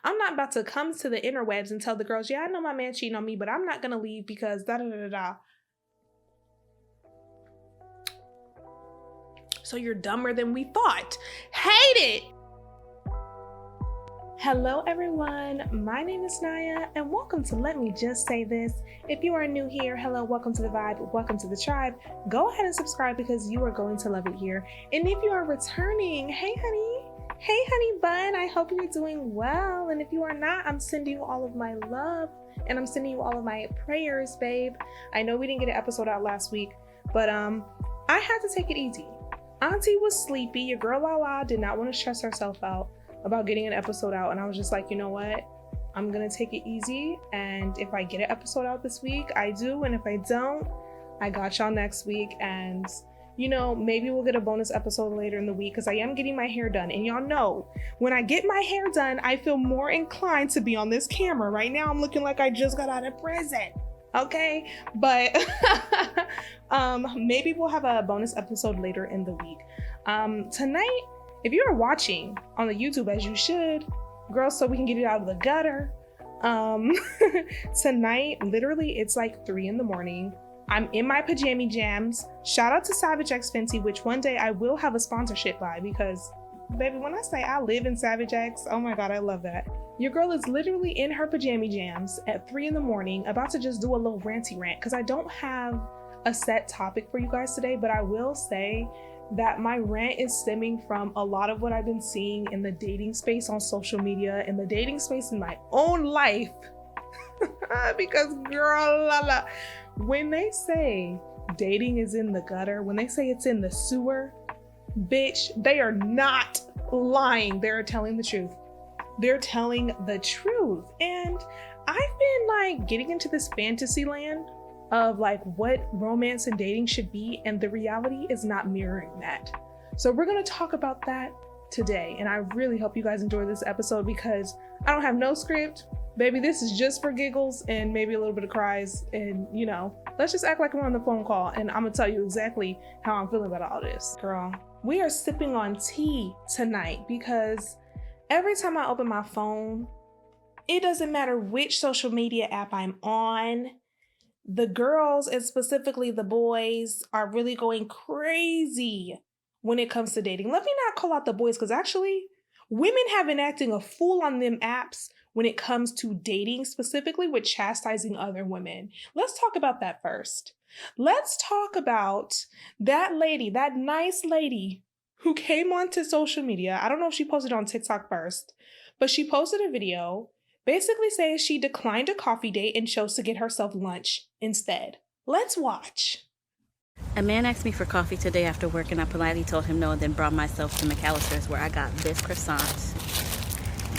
I'm not about to come to the interwebs and tell the girls, yeah, I know my man cheating on me, but I'm not going to leave because da-da-da-da-da. So you're dumber than we thought. Hate it. Hello everyone, my name is Naya and welcome to Let Me Just Say This. If you are new here, hello, welcome to the vibe, welcome to the tribe. Go ahead and subscribe because you are going to love it here. And if you are returning, hey honey bun, I hope you're doing well. And if you are not, I'm sending you all of my love and I'm sending you all of my prayers, babe. I know we didn't get an episode out last week, but I had to take it easy. Auntie was sleepy, your girl Lala did not want to stress herself out about getting an episode out, and I was just like, you know what, I'm gonna take it easy, and if I get an episode out this week, I do, and if I don't, I got y'all next week. And you know, maybe we'll get a bonus episode later in the week because I am getting my hair done, and y'all know when I get my hair done, I feel more inclined to be on this camera. Right now I'm looking like I just got out of prison, okay? But maybe we'll have a bonus episode later in the week. Tonight, if you are watching on the YouTube, as you should, girl, so we can get it out of the gutter. Tonight, literally, it's like 3 a.m. I'm in my pajama jams. Shout out to Savage X Fenty, which one day I will have a sponsorship by because, baby, when I say I live in Savage X, oh my God, I love that. Your girl is literally in her pajama jams at 3 a.m, about to just do a little ranty rant because I don't have a set topic for you guys today, but I will say that my rant is stemming from a lot of what I've been seeing in the dating space on social media, in the dating space in my own life. Because girl, when they say dating is in the gutter, when they say it's in the sewer, bitch, they are not lying. They're telling the truth. They're telling the truth. And I've been like getting into this fantasy land of like what romance and dating should be, and the reality is not mirroring that. So we're going to talk about that today, and I really hope you guys enjoy this episode because I don't have no script, baby. This is just for giggles and maybe a little bit of cries, and you know, let's just act like we're on the phone call and I'm gonna tell you exactly how I'm feeling about all this. Girl, we are sipping on tea tonight because every time I open my phone, it doesn't matter which social media app I'm on, the girls and specifically the boys are really going crazy when it comes to dating. Let me not call out the boys because actually women have been acting a fool on them apps when it comes to dating, specifically with chastising other women. Let's talk about that first. Let's talk about that lady, that nice lady who came onto social media. I don't know if she posted on TikTok first, but she posted a video basically saying she declined a coffee date and chose to get herself lunch instead. Let's watch. A man asked me for coffee today after work, and I politely told him no, and then brought myself to McAllister's, where I got this croissant,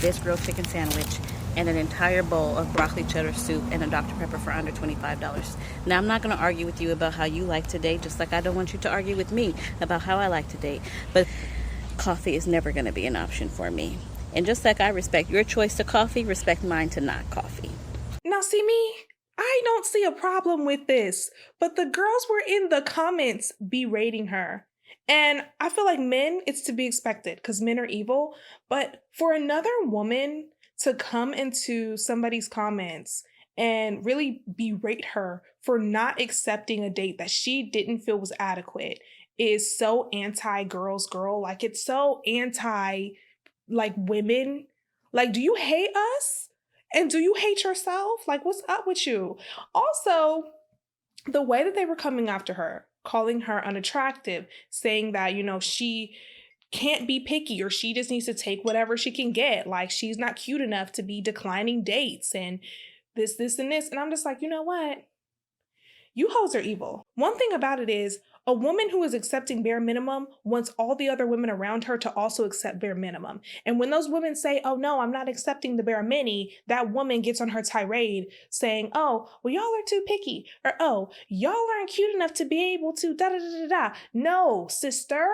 this grilled chicken sandwich, and an entire bowl of broccoli cheddar soup and a Dr. Pepper for under $25. Now, I'm not going to argue with you about how you like to date, just like I don't want you to argue with me about how I like to date. But coffee is never going to be an option for me. And just like I respect your choice to coffee, respect mine to not coffee. Now, see me? I don't see a problem with this, but the girls were in the comments berating her. And I feel like men, it's to be expected because men are evil. But for another woman to come into somebody's comments and really berate her for not accepting a date that she didn't feel was adequate is so anti-girls girl. Like, it's so anti like women. Like, do you hate us? And do you hate yourself? Like, what's up with you? Also, the way that they were coming after her, calling her unattractive, saying that, you know, she can't be picky or she just needs to take whatever she can get. Like, she's not cute enough to be declining dates and this, and this. And I'm just like, you know what? You hoes are evil. One thing about it is a woman who is accepting bare minimum wants all the other women around her to also accept bare minimum. And when those women say, oh no, I'm not accepting the bare mini, that woman gets on her tirade saying, oh, well, y'all are too picky. Or, oh, y'all aren't cute enough to be able to da da da da da. No, sister,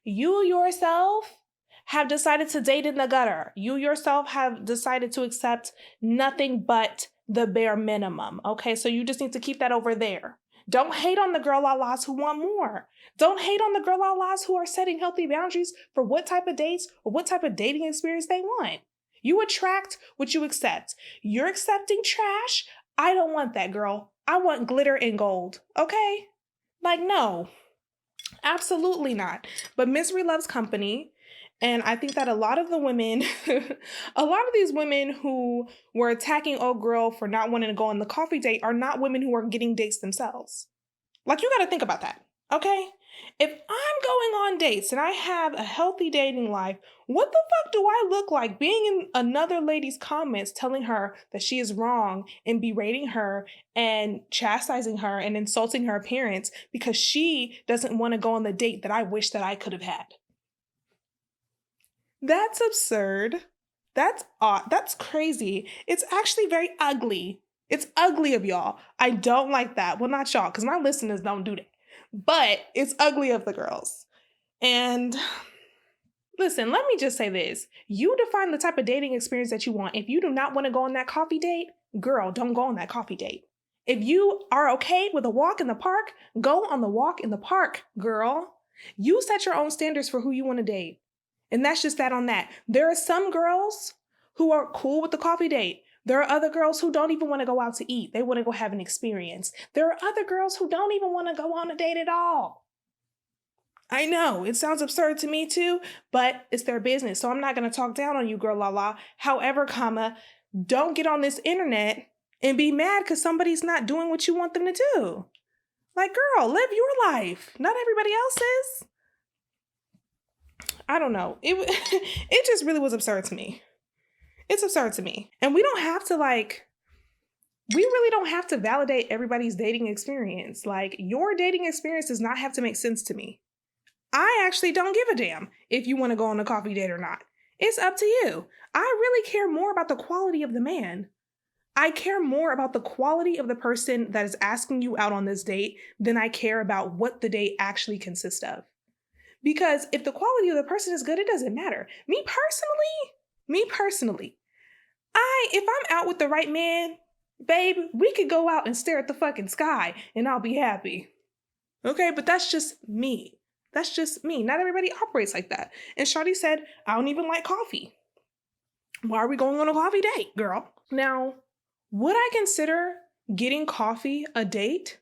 you yourself have decided to date in the gutter. You yourself have decided to accept nothing but the bare minimum. Okay, so you just need to keep that over there. Don't hate on the girl la-las who want more. Don't hate on the girl la-las who are setting healthy boundaries for what type of dates or what type of dating experience they want. You attract what you accept. You're accepting trash. I don't want that, girl. I want glitter and gold, okay? Like, no, absolutely not. But misery loves company. And I think that a lot of the women, a lot of these women who were attacking old girl for not wanting to go on the coffee date are not women who are getting dates themselves. Like, you got to think about that, okay? If I'm going on dates and I have a healthy dating life, what the fuck do I look like being in another lady's comments telling her that she is wrong and berating her and chastising her and insulting her appearance because she doesn't want to go on the date that I wish that I could have had? That's absurd. That's odd. That's crazy. It's actually very ugly. It's ugly of y'all. I don't like that. Well, not y'all, because my listeners don't do that. But it's ugly of the girls. And listen, let me just say this. You define the type of dating experience that you want. If you do not want to go on that coffee date, girl, don't go on that coffee date. If you are okay with a walk in the park, go on the walk in the park, girl. You set your own standards for who you want to date. And that's just that on that. There are some girls who are cool with the coffee date. There are other girls who don't even want to go out to eat. They want to go have an experience. There are other girls who don't even want to go on a date at all. I know, it sounds absurd to me too, but it's their business. So I'm not going to talk down on you, girl la. However, don't get on this internet and be mad because somebody's not doing what you want them to do. Like, girl, live your life. Not everybody else's. I don't know. It just really was absurd to me. It's absurd to me. And we really don't have to validate everybody's dating experience. Like, your dating experience does not have to make sense to me. I actually don't give a damn if you want to go on a coffee date or not. It's up to you. I really care more about the quality of the man. I care more about the quality of the person that is asking you out on this date than I care about what the date actually consists of. Because if the quality of the person is good, it doesn't matter. Me personally, if I'm out with the right man, babe, we could go out and stare at the fucking sky and I'll be happy. Okay, but that's just me. That's just me. Not everybody operates like that. And Shawty said, I don't even like coffee. Why are we going on a coffee date, girl? Now, would I consider getting coffee a date?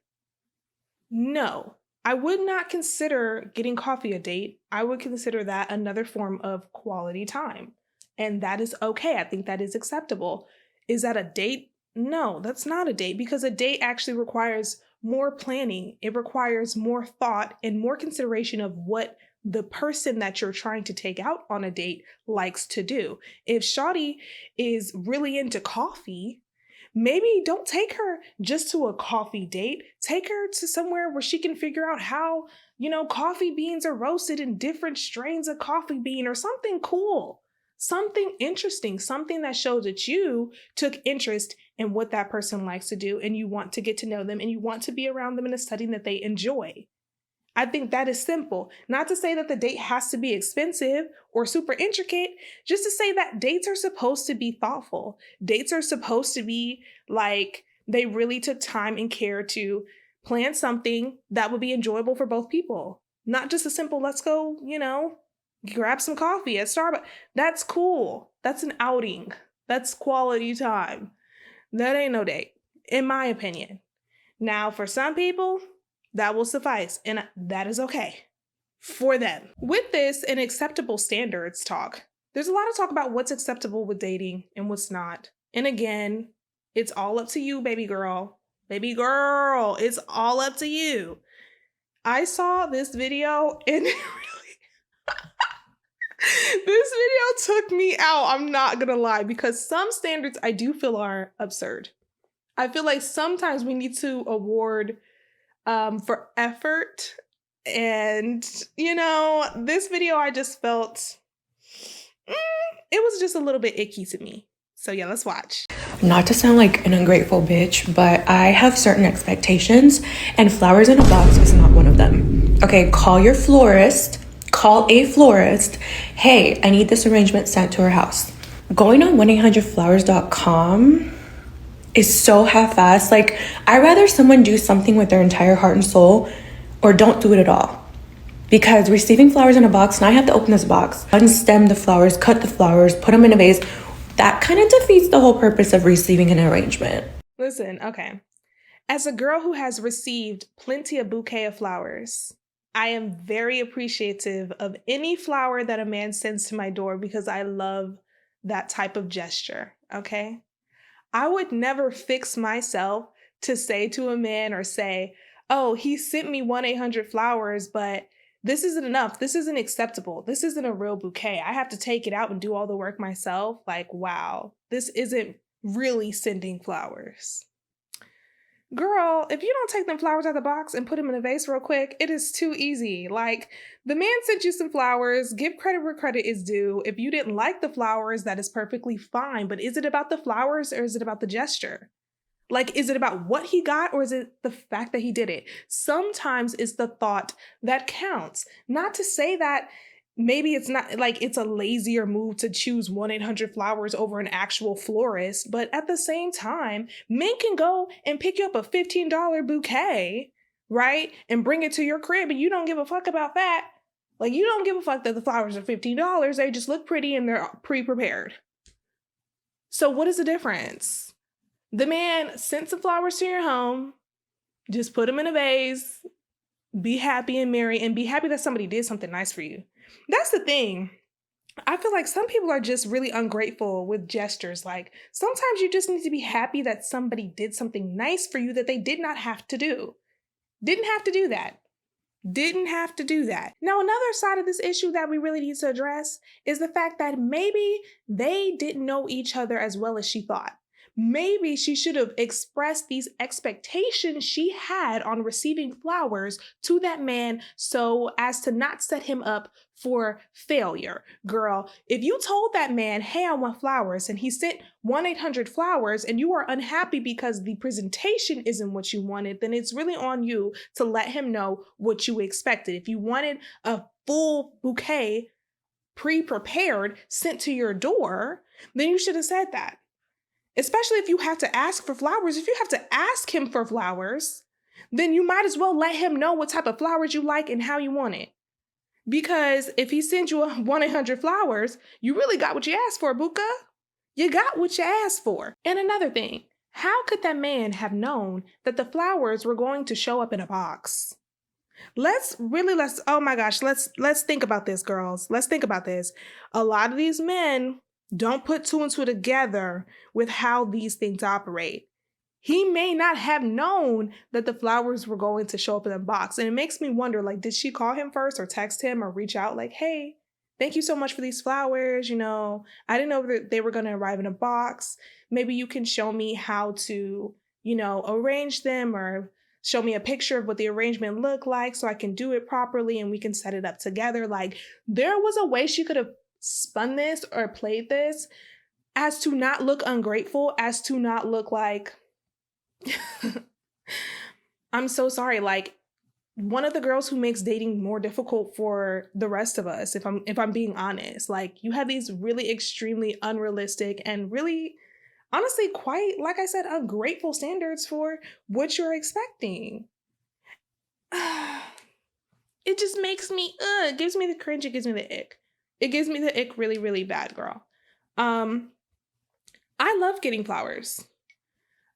No. I would not consider getting coffee a date. I would consider that another form of quality time. And that is okay. I think that is acceptable. Is that a date? No, that's not a date, because a date actually requires more planning. It requires more thought and more consideration of what the person that you're trying to take out on a date likes to do. If Shawty is really into coffee, maybe don't take her just to a coffee date. Take her to somewhere where she can figure out how, coffee beans are roasted in different strains of coffee bean or something cool, something interesting, something that shows that you took interest in what that person likes to do and you want to get to know them and you want to be around them in a setting that they enjoy. I think that is simple. Not to say that the date has to be expensive or super intricate, just to say that dates are supposed to be thoughtful. Dates are supposed to be like they really took time and care to plan something that would be enjoyable for both people. Not just a simple, let's go, grab some coffee at Starbucks. That's cool. That's an outing. That's quality time. That ain't no date, in my opinion. Now, for some people, that will suffice, and that is okay for them. With this and acceptable standards talk, there's a lot of talk about what's acceptable with dating and what's not. And again, it's all up to you, baby girl. Baby girl, it's all up to you. I saw this video and it really, this video took me out. I'm not gonna lie, because some standards I do feel are absurd. I feel like sometimes we need to award for effort. And, this video, I just felt, it was just a little bit icky to me. So yeah, let's watch. Not to sound like an ungrateful bitch, but I have certain expectations and flowers in a box is not one of them. Okay, call your florist, call a florist. Hey, I need this arrangement sent to her house. Going on 1-800flowers.com is so half-assed. Like, I'd rather someone do something with their entire heart and soul or don't do it at all. Because receiving flowers in a box, now I have to open this box, unstem the flowers, cut the flowers, put them in a vase. That kind of defeats the whole purpose of receiving an arrangement. Listen, okay. As a girl who has received plenty of bouquet of flowers, I am very appreciative of any flower that a man sends to my door because I love that type of gesture, okay? I would never fix myself to say to a man or say, oh, he sent me 1-800-Flowers, but this isn't enough. This isn't acceptable. This isn't a real bouquet. I have to take it out and do all the work myself. Like, wow, this isn't really sending flowers. Girl, if you don't take them flowers out of the box and put them in a vase real quick, it is too easy. Like, the man sent you some flowers. Give credit where credit is due. If you didn't like the flowers, that is perfectly fine. But is it about the flowers or is it about the gesture? Like, is it about what he got or is it the fact that he did it? Sometimes it's the thought that counts. Not to say that maybe it's not like it's a lazier move to choose 1-800-Flowers over an actual florist, but at the same time, men can go and pick you up a $15 bouquet, right? And bring it to your crib and you don't give a fuck about that. Like, you don't give a fuck that the flowers are $15. They just look pretty and they're pre-prepared. So what is the difference? The man sent some flowers to your home, just put them in a vase, be happy and merry, and be happy that somebody did something nice for you. That's the thing. I feel like some people are just really ungrateful with gestures. Like, sometimes you just need to be happy that somebody did something nice for you that they did not have to do. Didn't have to do that. Didn't have to do that. Now, another side of this issue that we really need to address is the fact that maybe they didn't know each other as well as she thought. Maybe she should have expressed these expectations she had on receiving flowers to that man so as to not set him up for failure. Girl, if you told that man, hey, I want flowers, and he sent 1-800-Flowers and you are unhappy because the presentation isn't what you wanted, then it's really on you to let him know what you expected. If you wanted a full bouquet pre-prepared sent to your door, then you should have said that. Especially if you have to ask for flowers. If you have to ask him for flowers, then you might as well let him know what type of flowers you like and how you want it. Because if he sends you a 1-800-Flowers, you really got what you asked for, Buka. You got what you asked for. And another thing, how could that man have known that the flowers were going to show up in a box? Let's oh my gosh, let's think about this, girls. Let's think about this. A lot of these men don't put two and two together with how these things operate. He may not have known that the flowers were going to show up in a box. And it makes me wonder, like, did she call him first or text him or reach out like, hey, thank you so much for these flowers. You know, I didn't know that they were going to arrive in a box. Maybe you can show me how to, you know, arrange them or show me a picture of what the arrangement looked like so I can do it properly and we can set it up together. Like, there was a way she could have spun this or played this as to not look ungrateful, as to not look like, I'm so sorry, like one of the girls who makes dating more difficult for the rest of us, if I'm being honest. Like, you have these really extremely unrealistic and really, honestly, quite, like I said, ungrateful standards for what you're expecting. It just makes me, it gives me the cringe, it gives me the ick. It gives me the ick really, really bad, girl. I love getting flowers.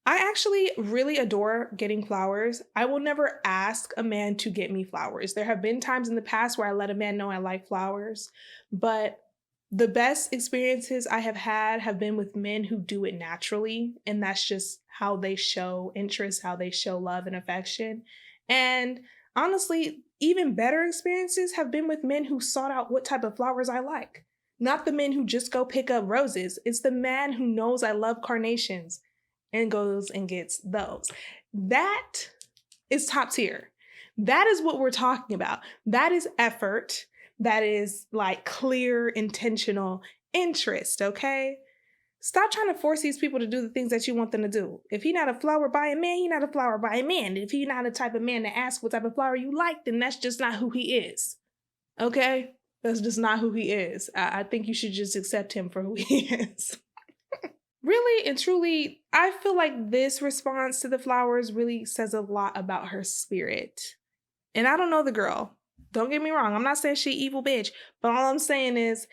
I actually really adore getting flowers. I will never ask a man to get me flowers. There have been times in the past where I let a man know I like flowers, but the best experiences I have had have been with men who do it naturally, and that's just how they show interest, how they show love and affection. And honestly, even better experiences have been with men who sought out what type of flowers I like. Not the men who just go pick up roses. It's the man who knows I love carnations and goes and gets those. That is top tier. That is what we're talking about. That is effort. That is like clear, intentional interest, okay? Stop trying to force these people to do the things that you want them to do. If he's not a flower buying man, he's not a flower buying man. If he's not the type of man to ask what type of flower you like, then that's just not who he is. Okay? That's just not who he is. I think you should just accept him for who he is. really and truly, I feel like this response to the flowers really says a lot about her spirit. And I don't know the girl. Don't get me wrong. I'm not saying she evil bitch. But all I'm saying is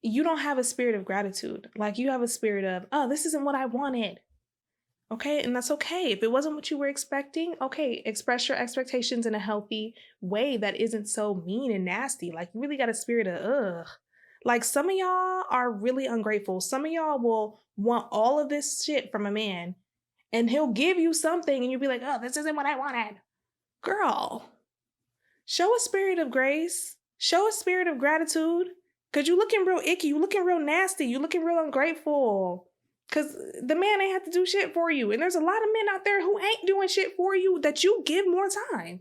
you don't have a spirit of gratitude. Like, you have a spirit of, oh, this isn't what I wanted. Okay, and that's okay. If it wasn't what you were expecting, okay, express your expectations in a healthy way that isn't so mean and nasty. Like, you really got a spirit of, ugh. Like, some of y'all are really ungrateful. Some of y'all will want all of this shit from a man, and he'll give you something, and you'll be like, oh, this isn't what I wanted. Girl, show a spirit of grace. Show a spirit of gratitude. Because you looking real icky. You looking real nasty. You looking real ungrateful. Because the man ain't have to do shit for you. And there's a lot of men out there who ain't doing shit for you that you give more time.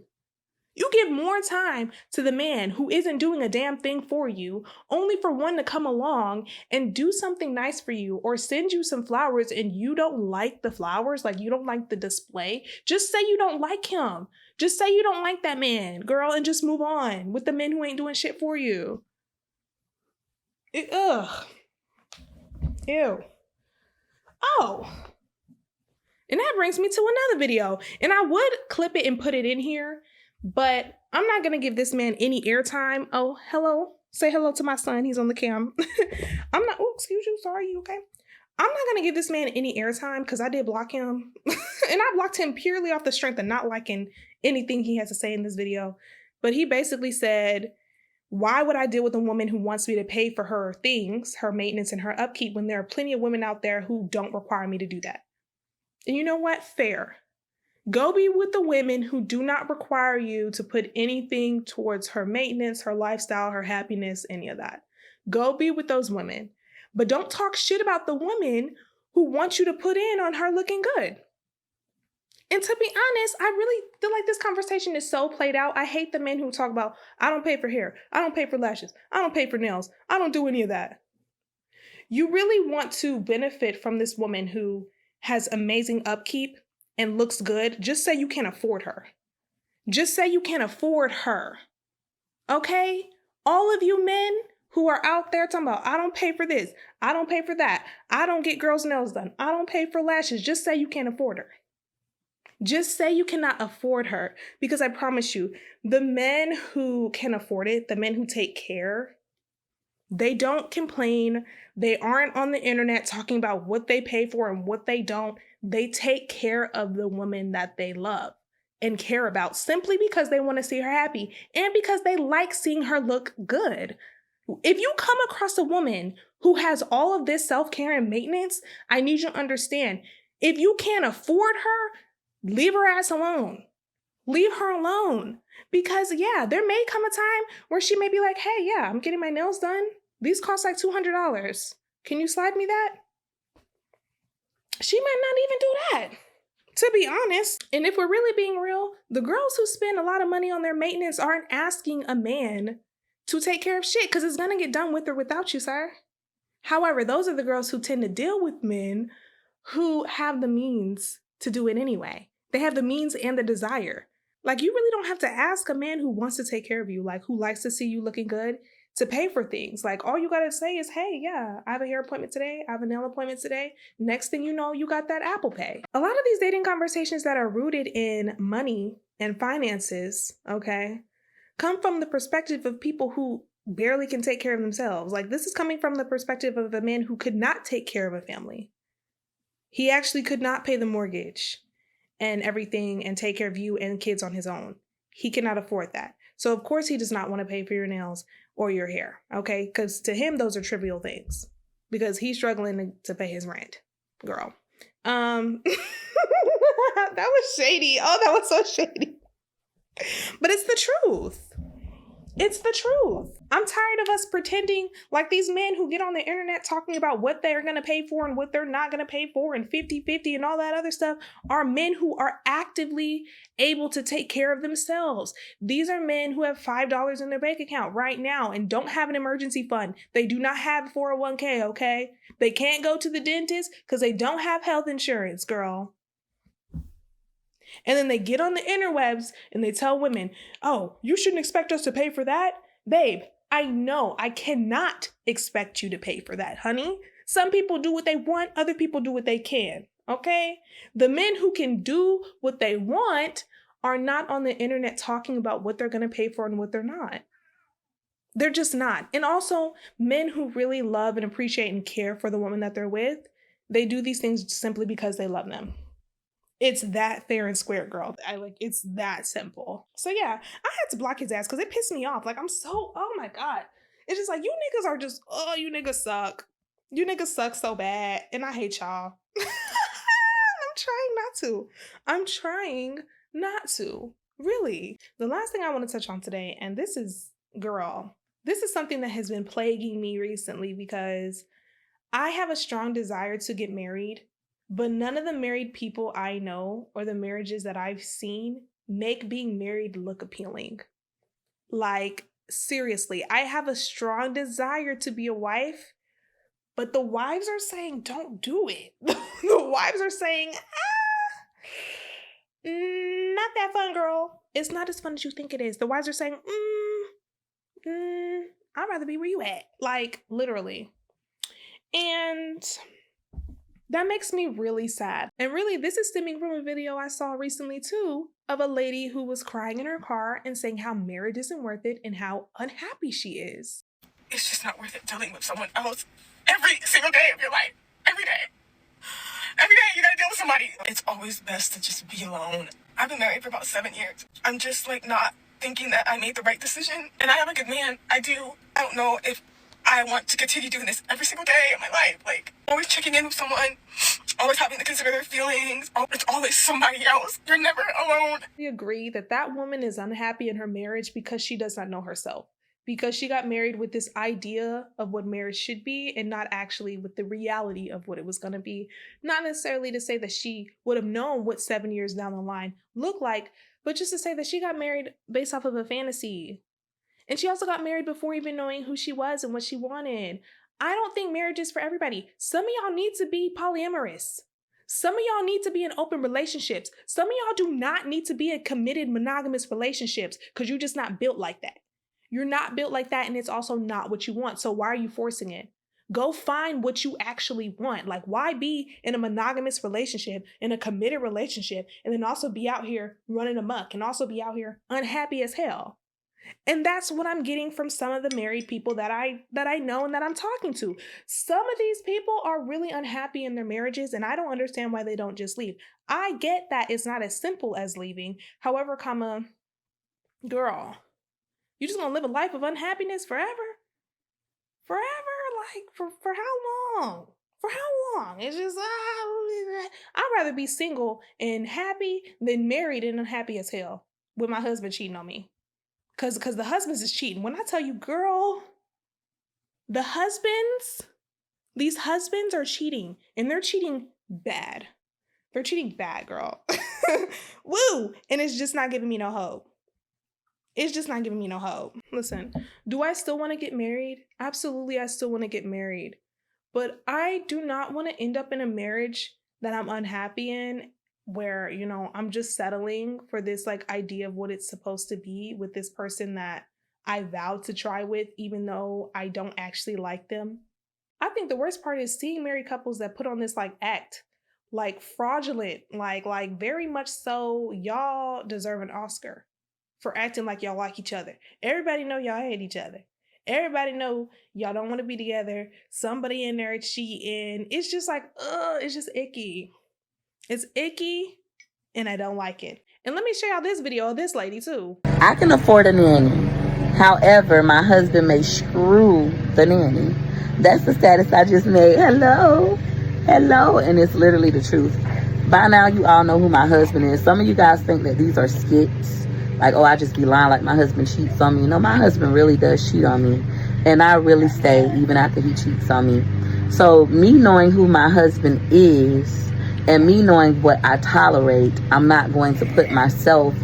You give more time to the man who isn't doing a damn thing for you, only for one to come along and do something nice for you or send you some flowers and you don't like the flowers, like you don't like the display. Just say you don't like him. Just say you don't like that man, girl, and just move on with the men who ain't doing shit for you. Ugh. Ew. Oh, and that brings me to another video. And I would clip it and put it in here, but I'm not going to give this man any airtime. Oh, hello. Say hello to my son. He's on the cam. I'm not, oh, excuse you. Sorry, you okay? I'm not going to give this man any airtime because I did block him. And I blocked him purely off the strength of not liking anything he has to say in this video. But he basically said, why would I deal with a woman who wants me to pay for her things, her maintenance and her upkeep, when there are plenty of women out there who don't require me to do that? And you know what? Fair. Go be with the women who do not require you to put anything towards her maintenance, her lifestyle, her happiness, any of that. Go be with those women. But don't talk shit about the woman who wants you to put in on her looking good. And to be honest, I really feel like this conversation is so played out. I hate the men who talk about, I don't pay for hair. I don't pay for lashes. I don't pay for nails. I don't do any of that. You really want to benefit from this woman who has amazing upkeep and looks good. Just say you can't afford her. Just say you can't afford her. Okay? All of you men who are out there talking about, I don't pay for this. I don't pay for that. I don't get girls' nails done. I don't pay for lashes. Just say you can't afford her. Just say you cannot afford her, because I promise you, the men who can afford it, the men who take care, they don't complain. They aren't on the internet talking about what they pay for and what they don't. They take care of the woman that they love and care about simply because they want to see her happy and because they like seeing her look good. If you come across a woman who has all of this self-care and maintenance, I need you to understand, if you can't afford her, leave her ass alone. Leave her alone. Because yeah, there may come a time where she may be like, hey, yeah, I'm getting my nails done. These cost like $200. Can you slide me that? She might not even do that, to be honest. And if we're really being real, the girls who spend a lot of money on their maintenance aren't asking a man to take care of shit because it's going to get done with or without you, sir. However, those are the girls who tend to deal with men who have the means to do it anyway. They have the means and the desire. Like, you really don't have to ask a man who wants to take care of you, like who likes to see you looking good, to pay for things. Like, all you got to say is, hey, yeah, I have a hair appointment today. I have a nail appointment today. Next thing you know, you got that Apple Pay. A lot of these dating conversations that are rooted in money and finances, okay, come from the perspective of people who barely can take care of themselves. Like, this is coming from the perspective of a man who could not take care of a family. He actually could not pay the mortgage and everything and take care of you and kids on his own. He cannot afford that. So of course he does not want to pay for your nails or your hair, okay? Because to him, those are trivial things because he's struggling to pay his rent, girl. That was shady. Oh, that was so shady. But it's the truth. It's the truth. I'm tired of us pretending like these men who get on the internet talking about what they're going to pay for and what they're not going to pay for and 50-50 and all that other stuff are men who are actively able to take care of themselves. These are men who have $5 in their bank account right now and don't have an emergency fund. They do not have 401k, okay? They can't go to the dentist because they don't have health insurance, girl. And then they get on the interwebs and they tell women, oh, you shouldn't expect us to pay for that. Babe, I know I cannot expect you to pay for that, honey. Some people do what they want, other people do what they can, okay? The men who can do what they want are not on the internet talking about what they're going to pay for and what they're not. They're just not. And also, men who really love and appreciate and care for the woman that they're with, they do these things simply because they love them. It's that fair and square, girl. It's that simple. So yeah, I had to block his ass because it pissed me off. Like, oh my God. It's just like, you niggas are just, oh, you niggas suck. You niggas suck so bad. And I hate y'all. I'm trying not to. Really. The last thing I want to touch on today, and this is, girl, this is something that has been plaguing me recently because I have a strong desire to get married, but none of the married people I know or the marriages that I've seen make being married look appealing. Like, seriously, I have a strong desire to be a wife, but the wives are saying, don't do it. The wives are saying, not that fun, girl. It's not as fun as you think it is. The wives are saying, I'd rather be where you at. Like, literally. And that makes me really sad. And really, this is stemming from a video I saw recently too, of a lady who was crying in her car and saying how marriage isn't worth it and how unhappy she is. It's just not worth it dealing with someone else every single day of your life. Every day. Every day you gotta deal with somebody. It's always best to just be alone. I've been married for about 7 years. I'm just not thinking that I made the right decision. And I have a good man. I do. I don't know if I want to continue doing this every single day of my life. Always checking in with someone, always having to consider their feelings. It's always somebody else. You're never alone. We agree that that woman is unhappy in her marriage because she does not know herself. Because she got married with this idea of what marriage should be and not actually with the reality of what it was going to be. Not necessarily to say that she would have known what 7 years down the line looked like, but just to say that she got married based off of a fantasy. And she also got married before even knowing who she was and what she wanted. I don't think marriage is for everybody. Some of y'all need to be polyamorous. Some of y'all need to be in open relationships. Some of y'all do not need to be in committed monogamous relationships because you're just not built like that. You're not built like that, and it's also not what you want. So why are you forcing it? Go find what you actually want. Like, why be in a monogamous relationship, in a committed relationship, and then also be out here running amok and also be out here unhappy as hell? And that's what I'm getting from some of the married people that I know and that I'm talking to. Some of these people are really unhappy in their marriages, and I don't understand why they don't just leave. I get that it's not as simple as leaving. However, girl, you just gonna live a life of unhappiness forever? Forever? Like, for how long? For how long? It's just, I'd rather be single and happy than married and unhappy as hell with my husband cheating on me. Because the husbands is cheating. When I tell you, girl, these husbands are cheating. And they're cheating bad. They're cheating bad, girl. Woo! And it's just not giving me no hope. It's just not giving me no hope. Listen, do I still want to get married? Absolutely, I still want to get married. But I do not want to end up in a marriage that I'm unhappy in, where, I'm just settling for this idea of what it's supposed to be with this person that I vowed to try with, even though I don't actually like them. I think the worst part is seeing married couples that put on this act, fraudulent, very much so, y'all deserve an Oscar for acting like y'all like each other. Everybody know y'all hate each other. Everybody know y'all don't want to be together. Somebody in there cheating. It's just it's just icky. It's icky, and I don't like it. And let me show y'all this video of this lady too. I can afford a nanny. However, my husband may screw the nanny. That's the status I just made. Hello. And it's literally the truth. By now, you all know who my husband is. Some of you guys think that these are skits. I just be lying like my husband cheats on me. No, my husband really does cheat on me. And I really stay even after he cheats on me. So me knowing who my husband is and me knowing what I tolerate, I'm not going to put myself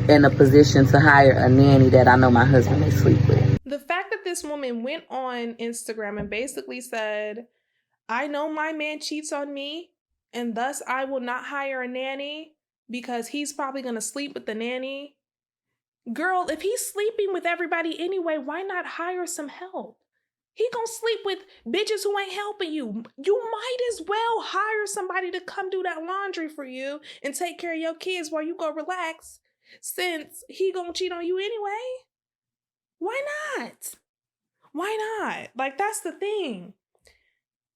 in a position to hire a nanny that I know my husband may sleep with. The fact that this woman went on Instagram and basically said, I know my man cheats on me, and thus I will not hire a nanny because he's probably going to sleep with the nanny. Girl, if he's sleeping with everybody anyway, why not hire some help? He gonna sleep with bitches who ain't helping you. You might as well hire somebody to come do that laundry for you and take care of your kids while you go relax, since he gonna cheat on you anyway. Why not? Why not? Like, that's the thing.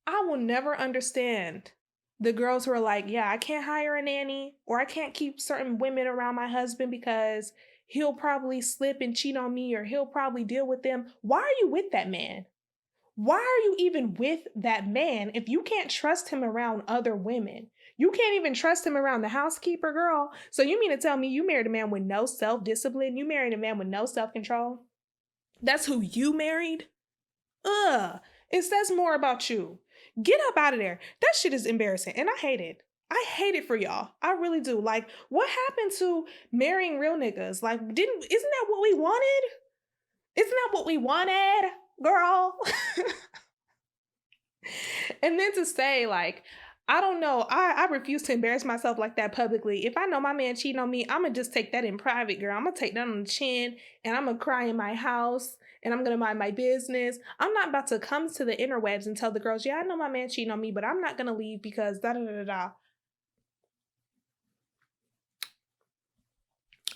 I will never understand the girls who are like, yeah, I can't hire a nanny, or I can't keep certain women around my husband because he'll probably slip and cheat on me, or he'll probably deal with them. Why are you with that man? Why are you even with that man if you can't trust him around other women? You can't even trust him around the housekeeper, girl. So you mean to tell me you married a man with no self-discipline? You married a man with no self-control? That's who you married? Ugh. It says more about you. Get up out of there. That shit is embarrassing, and I hate it. I hate it for y'all. I really do. Like, what happened to marrying real niggas? Like, isn't that what we wanted? Isn't that what we wanted, girl? And then to say, like, I don't know, I refuse to embarrass myself like that publicly. If I know my man cheating on me, I'm gonna just take that in private, girl. I'm gonna take that on the chin, and I'm gonna cry in my house, and I'm gonna mind my business. I'm not about to come to the interwebs and tell the girls, yeah, I know my man cheating on me, but I'm not gonna leave because da-da-da-da.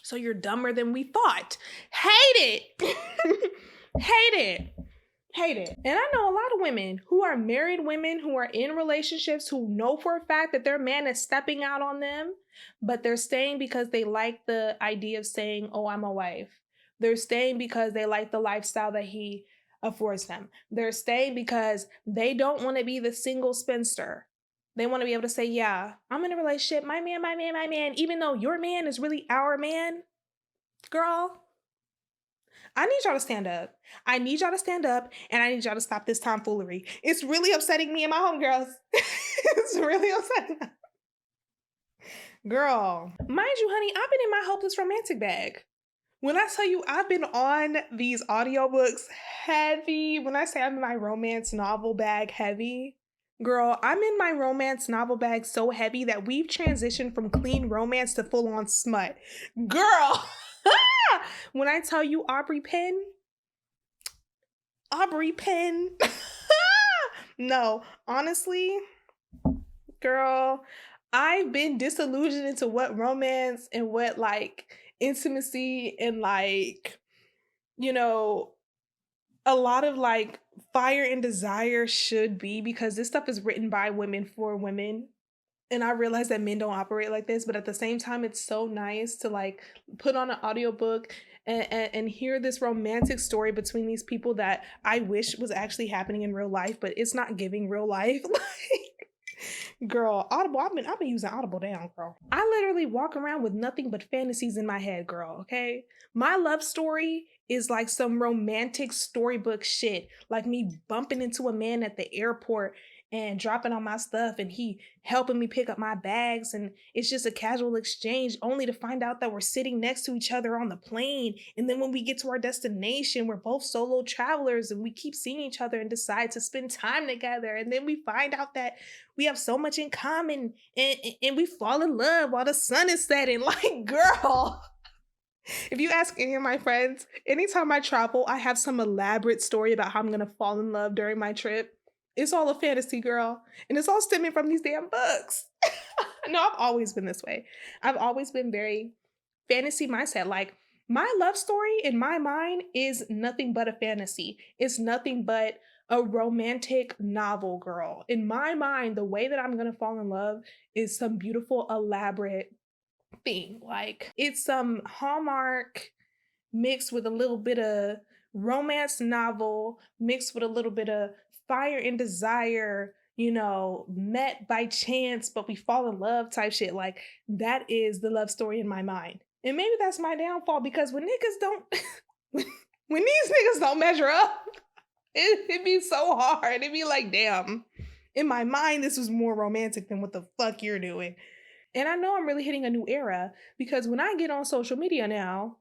So you're dumber than we thought. Hate it. Hate it. Hate it. And I know a lot of women who are married women who are in relationships who know for a fact that their man is stepping out on them, but they're staying because they like the idea of saying, oh, I'm a wife. They're staying because they like the lifestyle that he affords them. They're staying because they don't want to be the single spinster. They want to be able to say, yeah, I'm in a relationship. My man, even though your man is really our man. Girl, I need y'all to stand up. I need y'all to stand up, and I need y'all to stop this tomfoolery. It's really upsetting me and my homegirls. It's really upsetting. Girl, mind you, honey, I've been in my hopeless romantic bag. When I tell you I've been on these audiobooks heavy, when I say I'm in my romance novel bag heavy, girl, I'm in my romance novel bag so heavy that we've transitioned from clean romance to full-on smut. Girl, when I tell you Aubrey Penn, no, honestly, girl, I've been disillusioned into what romance and what, like, intimacy and, like, you know, a lot of, like, fire and desire should be, because this stuff is written by women for women. And I realize that men don't operate like this, but at the same time, it's so nice to, like, put on an audiobook and hear this romantic story between these people that I wish was actually happening in real life, but it's not giving real life. Like, girl, Audible, I've been using Audible down, girl. I literally walk around with nothing but fantasies in my head, girl, okay? My love story is like some romantic storybook shit, like me bumping into a man at the airport and dropping on my stuff and he helping me pick up my bags, and it's just a casual exchange only to find out that we're sitting next to each other on the plane, and then when we get to our destination, we're both solo travelers and we keep seeing each other and decide to spend time together, and then we find out that we have so much in common, and we fall in love while the sun is setting. Like, girl, if you ask any of my friends, anytime I travel, I have some elaborate story about how I'm gonna fall in love during my trip. It's all a fantasy, girl. And it's all stemming from these damn books. No, I've always been this way. I've always been very fantasy mindset. Like, my love story in my mind is nothing but a fantasy. It's nothing but a romantic novel, girl. In my mind, the way that I'm going to fall in love is some beautiful, elaborate thing. Like, it's some Hallmark mixed with a little bit of romance novel, mixed with a little bit of fire and desire, you know, met by chance, but we fall in love type shit. Like, that is the love story in my mind. And maybe that's my downfall, because when niggas don't, when these niggas don't measure up, it'd be so hard. It'd be like, damn, in my mind, this was more romantic than what the fuck you're doing. And I know I'm really hitting a new era, because when I get on social media now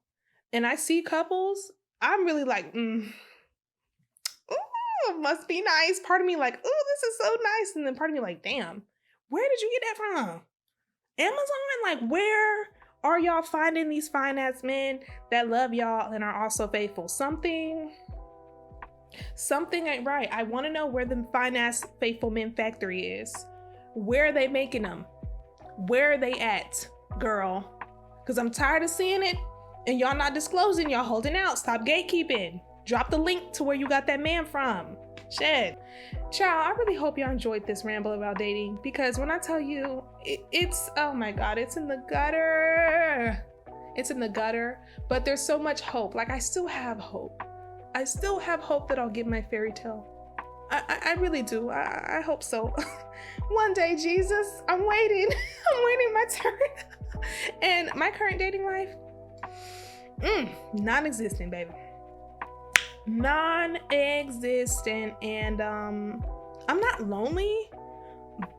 and I see couples, I'm really like, must be nice. Part of me like, oh, this is so nice. And then part of me like, damn, where did you get that from? Amazon? Like, where are y'all finding these fine ass men that love y'all and are also faithful? Something Something ain't right. I want to know where the fine ass faithful men factory is. Where are they making them? Where are they at, girl? Because I'm tired of seeing it and y'all not disclosing. Y'all holding out. Stop gatekeeping. Drop the link to where you got that man from. Shit. Child, I really hope y'all enjoyed this ramble about dating, because when I tell you, it's, oh my God, it's in the gutter. It's in the gutter, but there's so much hope. Like, I still have hope. I still have hope that I'll get my fairy tale. I really do. I hope so. One day, Jesus, I'm waiting. I'm waiting my turn. And my current dating life, non-existent, baby. Non-existent. And I'm not lonely,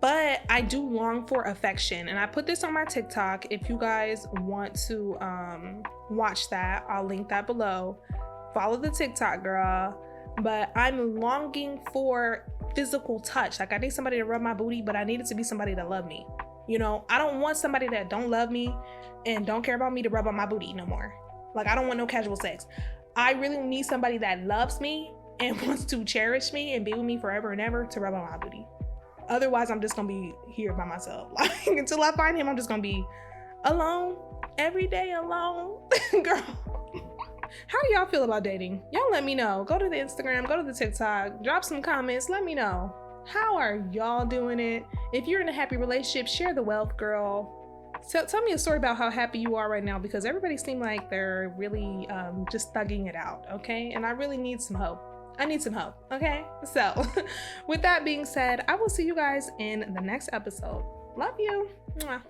but I do long for affection. And I put this on my TikTok. If you guys want to watch that, I'll link that below. Follow the TikTok, girl. But I'm longing for physical touch. Like, I need somebody to rub my booty, but I need it to be somebody that love me. You know, I don't want somebody that don't love me and don't care about me to rub on my booty no more. Like, I don't want no casual sex. I really need somebody that loves me and wants to cherish me and be with me forever and ever to rub on my booty. Otherwise, I'm just gonna be here by myself. Like, until I find him, I'm just gonna be alone, every day alone. Girl, how do y'all feel about dating? Y'all let me know. Go to the Instagram, go to the TikTok, drop some comments, let me know. How are y'all doing it? If you're in a happy relationship, share the wealth, girl. Tell me a story about how happy you are right now, because everybody seems like they're really just thugging it out, okay? And I really need some hope. I need some hope, okay? So, with that being said, I will see you guys in the next episode. Love you. Mwah.